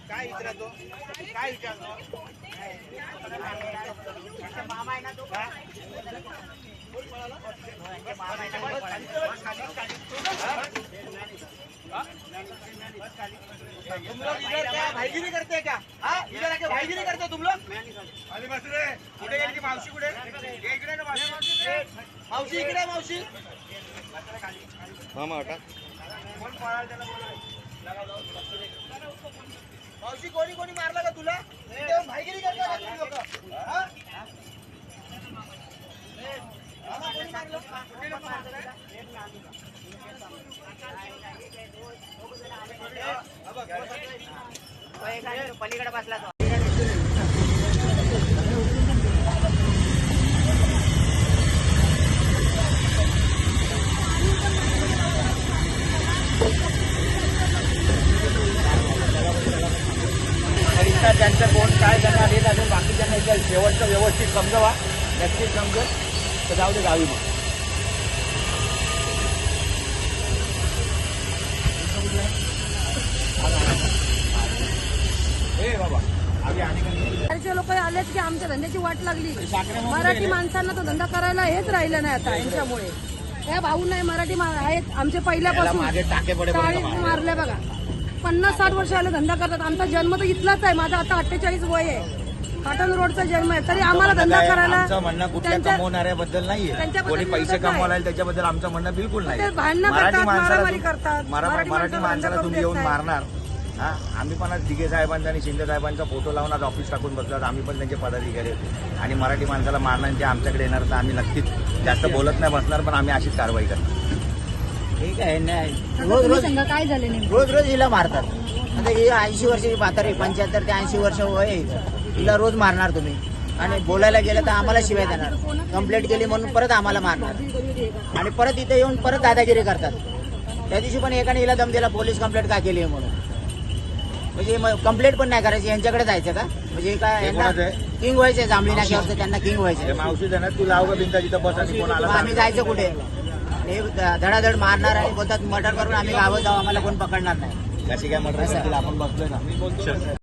काय विचारतो काय विचारतो मामा आहे ना तो तुम लोग इधर क्या भाईगिरी करते क्या? हाँ इधर आके भाईगिरी करते तुम लोग? अरे बस रे कुठे गेली मावशी कुठे? इकडे का मावशी इकडे मावशी मामा हटा कोण पळाल त्याला मावशी कोणी कोणी मारला का तुला? भाईगिरी करता का तुम्ही लोक? हाँ कोणी मारलं? कुठे लोक मारतात? पलीकडे बसला तो त्यांचं कोण काय करणार हे अजून बाकीच्यांना एकदा शेवटचं व्यवस्थित समजावा नक्कीच समजेल तर जाऊ दे गावी मग लोक आलेच की आमच्या धंद्याची वाट लागली. मराठी माणसांना तो धंदा करायला हेच राहिलं नाही आता यांच्यामुळे. या भाऊ नाही मराठी आहेत आमचे पहिल्यापासून मारले बघा 50-60 वर्ष आले धंदा करतात. आमचा जन्म तर इथलाच आहे. माझा आता 48 वय आहे. पाटण रोडचा जन्म आहे तरी आम्हाला धंदा करायला आमचं म्हणणं कुठल्या कमवणाऱ्याबद्दल नाहीये. कोणी पैसे कमवायला त्याच्याबद्दल आमचं म्हणणं बिलकुल नाही. मराठी माणसाला तुम्ही येऊन मारणार. हा आम्ही पण आज दिघे साहेबांचा आणि शिंदे साहेबांचा फोटो लावून आज ऑफिस टाकून बसलो. आम्ही पण त्यांचे पदाधिकारी होते आणि मराठी माणसाला मारणार जे आमच्याकडे येणार तर आम्ही नक्कीच जास्त बोलत नाही बसणार पण आम्ही अशीच कारवाई करतो. ठीक आहे नाही काय झाले रोज रोज हिला मारतात. आता ही 80 वर्षाची म्हातारी 75 ते 80 वर्ष वय आहे. हिला रोज मारणार तुम्ही आणि बोलायला गेलं तर आम्हाला शिवाय देणार. कंप्लेंट केली म्हणून परत आम्हाला मारणार आणि परत इथे येऊन परत दादागिरी करतात. त्या दिवशी पण एकाने हिला दम दिला पोलीस कंप्लेंट का केली म्हणून. म्हणजे कंप्लेंट पण नाही करायची यांच्याकडे जायचं का? म्हणजे काय यांना किंग व्हायचंय जांभळी नाक्यावरचं त्यांना किंग व्हायचं. मावशी जाणार तू लाव का भिंता जिथं बस आणि कोण आला आम्ही जायचं कुठे? हे धडाधड मारणार आणि बोलतात मर्डर करून आम्ही गावात जाऊ आम्हाला कोण पकडणार नाही. कशी काय मर्डर आपण बसलोय ना.